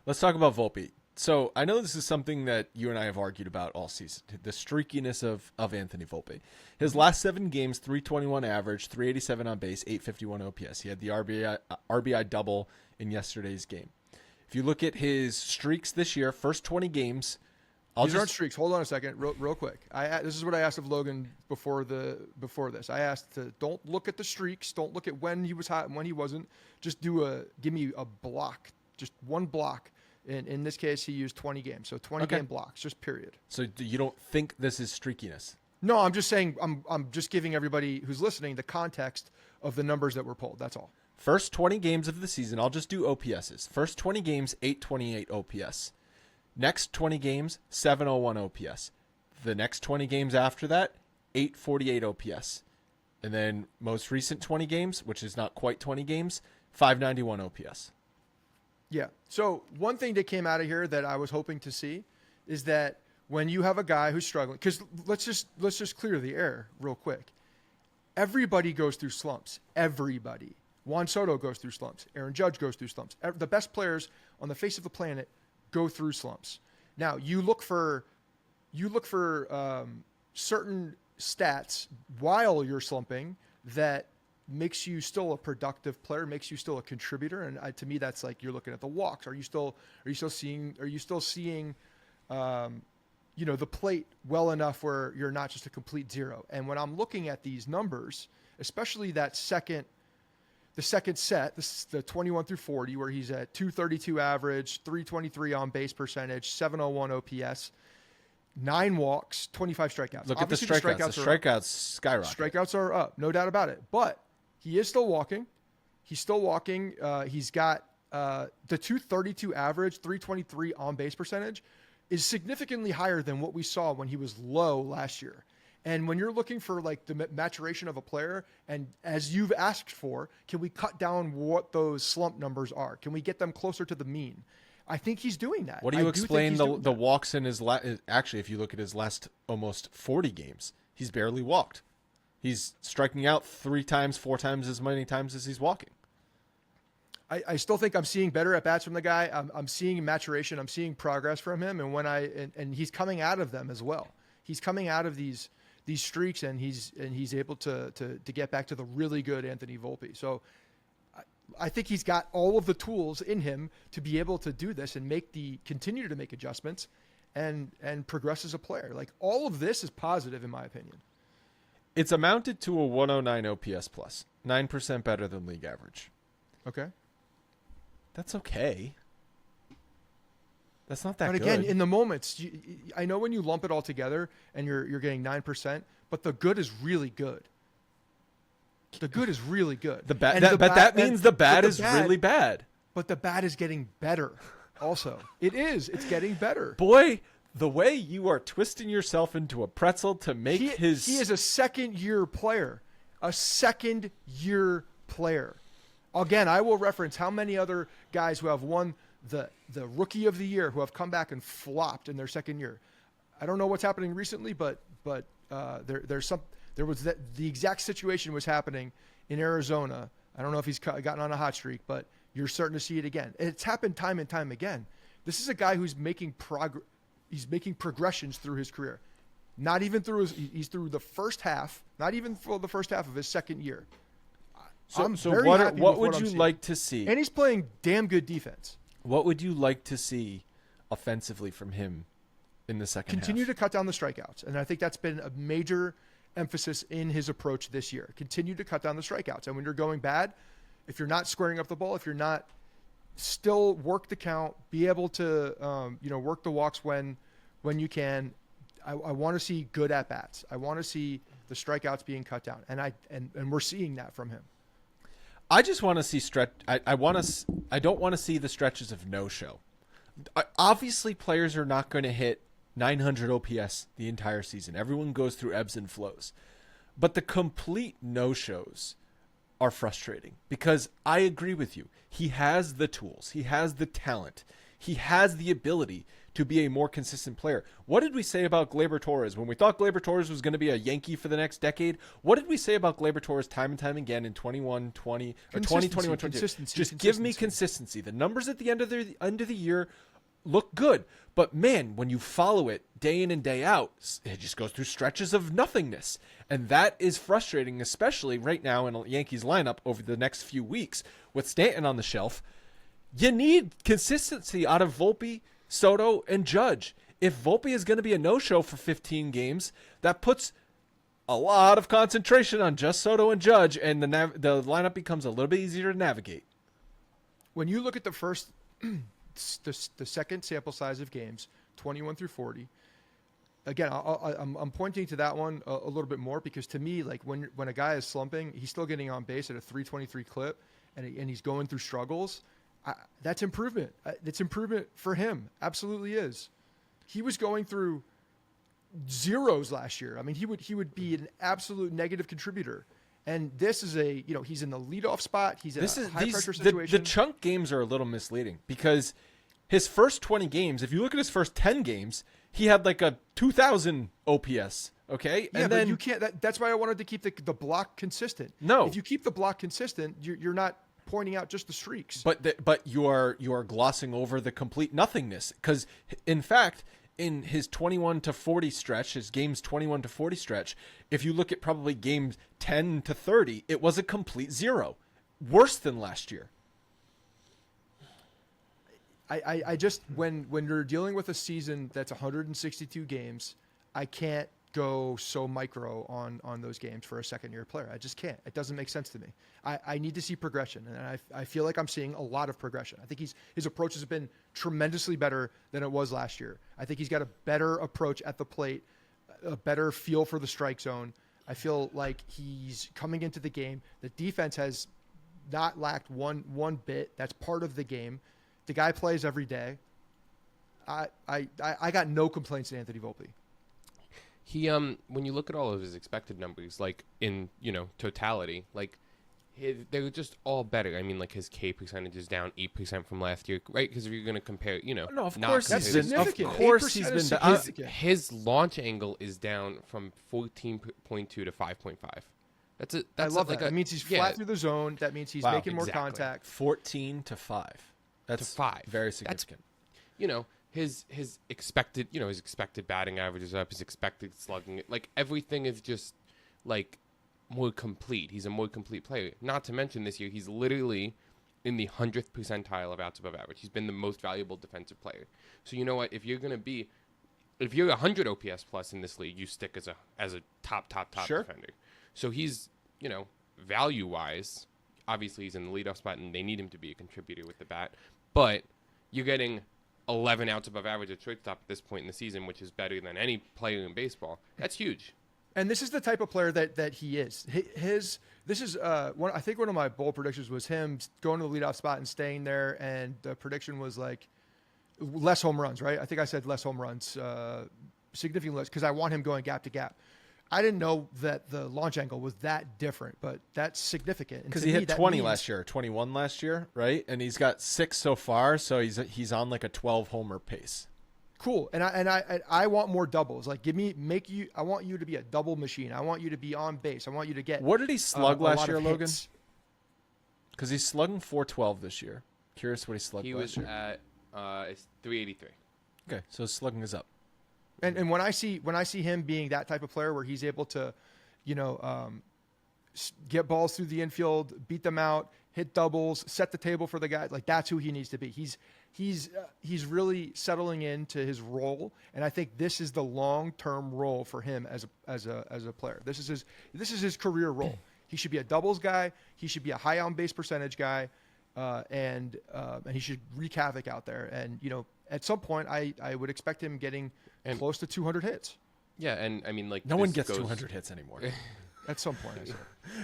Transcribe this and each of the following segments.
Let's talk about Volpe. So I know this is something that you and I have argued about all season, the streakiness of Anthony Volpe. His last 7 games, 321 average, 387 on base, 851 OPS. He had the RBI double in yesterday's game. If you look at his streaks this year, first 20 games, these aren't streaks. Hold on a second, real quick. This is what I asked of Logan before this. I asked to don't look at the streaks, don't look at when he was hot and when he wasn't. Just give me a block, just one block. In this case, he used 20 games, so 20 game blocks, just period. So you don't think this is streakiness? No, I'm just saying. I'm just giving everybody who's listening the context of the numbers that were pulled. That's all. First 20 games of the season, I'll just do OPSs. First 20 games, 828 OPS. Next 20 games, 701 OPS. The next 20 games after that, 848 OPS. And then most recent 20 games, which is not quite 20 games, 591 OPS. Yeah. So one thing that came out of here that I was hoping to see is that when you have a guy who's struggling, because let's just clear the air real quick. Everybody goes through slumps. Everybody. Juan Soto goes through slumps. Aaron Judge goes through slumps. The best players on the face of the planet go through slumps. Now you look for certain stats while you're slumping that makes you still a productive player, makes you still a contributor. And to me, that's like you're looking at the walks. Are you still seeing the plate well enough where you're not just a complete zero? And when I'm looking at these numbers, especially the second set, the 21 through 40, where he's at 232 average, 323 on base percentage, 701 OPS, 9 walks, 25 strikeouts. Look at the strikeouts. The strikeouts skyrocket. Strikeouts are up, no doubt about it. But he is still walking. He's still walking. He's got the 232 average, 323 on base percentage is significantly higher than what we saw when he was low last year. And when you're looking for like the maturation of a player, and as you've asked for, can we cut down what those slump numbers are? Can we get them closer to the mean? I think he's doing that. What do you explain the walks in his actually, if you look at his last almost 40 games, he's barely walked. He's striking out 3 times, 4 times as many times as he's walking. I still think I'm seeing better at bats from the guy. I'm seeing maturation. I'm seeing progress from him, and he's coming out of them as well. He's coming out of these streaks, and he's able to get back to the really good Anthony Volpe. So I think he's got all of the tools in him to be able to do this and continue to make adjustments and progress as a player. Like all of this is positive in my opinion. It's amounted to a 109 OPS plus, 9% better than league average. Okay. That's okay. That's not that good. But again, in the moments, I know when you lump it all together and you're getting 9%, but the good is really good. The good is really good. That means the bad is really bad. But the bad is getting better also. It is. It's getting better. Boy, the way you are twisting yourself into a pretzel to make He is a second-year player. A second-year player. Again, I will reference how many other guys who have won the Rookie of the Year who have come back and flopped in their second year. I don't know what's happening recently, but there was the exact situation was happening in Arizona. I don't know if he's gotten on a hot streak, but you're starting to see it again. It's happened time and time again. This is a guy who's making He's making progressions through his career. Not even he's through the first half. Not even for the first half of his second year. So what would you like to see? And he's playing damn good defense. What would you like to see offensively from him in the second half? Continue to cut down the strikeouts. And I think that's been a major emphasis in his approach this year. Continue to cut down the strikeouts. And when you're going bad, if you're not squaring up the ball, if you're not still work the count, be able to work the walks when you can. I want to see good at bats. I want to see the strikeouts being cut down, and we're seeing that from him. I just want to see stretch. I don't want to see the stretches of no show. Obviously, players are not going to hit 900 OPS the entire season. Everyone goes through ebbs and flows, but the complete no shows are frustrating because I agree with you. He has the tools. He has the talent. He has the ability to be a more consistent player. What did we say about Gleyber Torres when we thought Gleyber Torres was going to be a Yankee for the next decade? What did we say about Gleyber Torres time and time again in 21, 20 or 2021, 22? Just give me consistency. The numbers at the end of the year look good, but man, when you follow it day in and day out, it just goes through stretches of nothingness, and that is frustrating, especially right now in a Yankees lineup over the next few weeks with Stanton on the shelf. You need consistency out of Volpe, Soto, and Judge. If Volpe is going to be a no-show for 15 games, that puts a lot of concentration on just Soto and Judge, and the lineup becomes a little bit easier to navigate. When you look at the first, the second sample size of games, 21 through 40, again, I'm pointing to that one a little bit more because to me, like when a guy is slumping, he's still getting on base at a 323 clip, and he's going through struggles. That's improvement. It's improvement for him. Absolutely is. He was going through zeros last year. I mean, he would be an absolute negative contributor. And this is he's in the leadoff spot. He's in a high pressure situation. The chunk games are a little misleading because his first 20 games, if you look at his first 10 games, he had like a 2,000 OPS. Okay. Yeah, and then you can't. That's why I wanted to keep the block consistent. No, if you keep the block consistent, you're not pointing out just the streaks. But you are glossing over the complete nothingness because in fact, in his 21 to 40 stretch, his games 21 to 40 stretch, if you look at probably games 10 to 30, it was a complete zero, worse than last year. I just when you're dealing with a season that's 162 games, I can't go so micro on those games for a second-year player. I just can't. It doesn't make sense to me. I need to see progression, and I feel like I'm seeing a lot of progression. I think his approach has been tremendously better than it was last year. I think he's got a better approach at the plate, a better feel for the strike zone. I feel like he's coming into the game. The defense has not lacked one bit. That's part of the game. The guy plays every day. I got no complaints to Anthony Volpe. He when you look at all of his expected numbers, like in totality, like they're just all better. I mean, like his K percentage is down 8% from last year, right? Because if you're gonna compare, no, of course that's he's been. Of course he's been. His launch angle is down from 14.2 to 5.5. That's I love that. That means he's flat through the zone. That means he's making more contact. 14 to 5. That's 5. Very significant. That's, his expected, his expected batting average is up, his expected slugging, like everything is just like more complete. He's a more complete player. Not to mention this year, he's literally in the 100th percentile of outs above average. He's been the most valuable defensive player. So you know what? If you're 100 OPS plus in this league, you stick as a top sure. defender. So he's, value wise, obviously he's in the leadoff spot and they need him to be a contributor with the bat, but you're getting 11 outs above average at shortstop at this point in the season, which is better than any player in baseball. That's huge. And this is the type of player that he is. This is I think one of my bold predictions was him going to the leadoff spot and staying there, and the prediction was like less home runs, right? I think I said less home runs, significantly less, because I want him going gap to gap. I didn't know that the launch angle was that different, but that's significant. Because he hit 20 last year, 21 last year, right? And he's got 6 so far, so he's on like a 12 homer pace. Cool. And I want more doubles. Like I want you to be a double machine. I want you to be on base. I want you to get. What did he slug last year, Logan? Because he's slugging 412 this year. Curious what he slugged last year. He was at 383. Okay, so his slugging is up. And when I see him being that type of player where he's able to, get balls through the infield, beat them out, hit doubles, set the table for the guy, like that's who he needs to be. He's really settling into his role, and I think this is the long-term role for him as a player. This is his career role. He should be a doubles guy. He should be a high on base percentage guy, and he should wreak havoc out there. And at some point, I would expect him getting close to 200 hits. Yeah, and I mean, like no one gets 200 hits anymore. At some point, I said.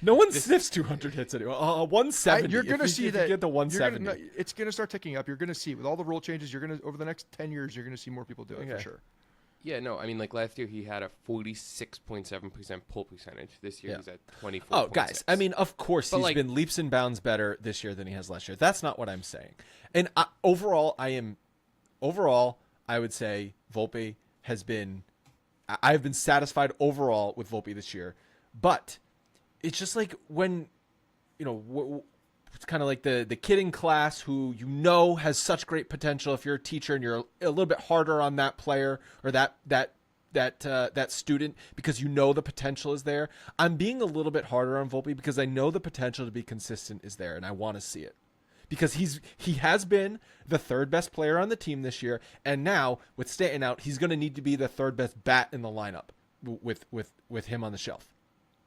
No one sniffs 200 hits anymore. 170. You're going to see that. You get the 170. It's going to start ticking up. You're going to see with all the rule changes. Over the next 10 years, you're going to see more people do it for sure. Yeah, no, I mean, like last year he had a 46.7% pull percentage. This year he's at 24.6. Oh, guys, I mean, of course he's been leaps and bounds better this year than he has last year. That's not what I'm saying. And overall, I am overall, I would say Volpe has been. I've been satisfied overall with Volpe this year, but it's just like when, it's kind of like the kid in class who has such great potential. If you're a teacher and you're a little bit harder on that player or that student because the potential is there. I'm being a little bit harder on Volpe because I know the potential to be consistent is there, and I want to see it. Because he has been the third best player on the team this year, and now with Stanton out, he's going to need to be the third best bat in the lineup with him on the shelf.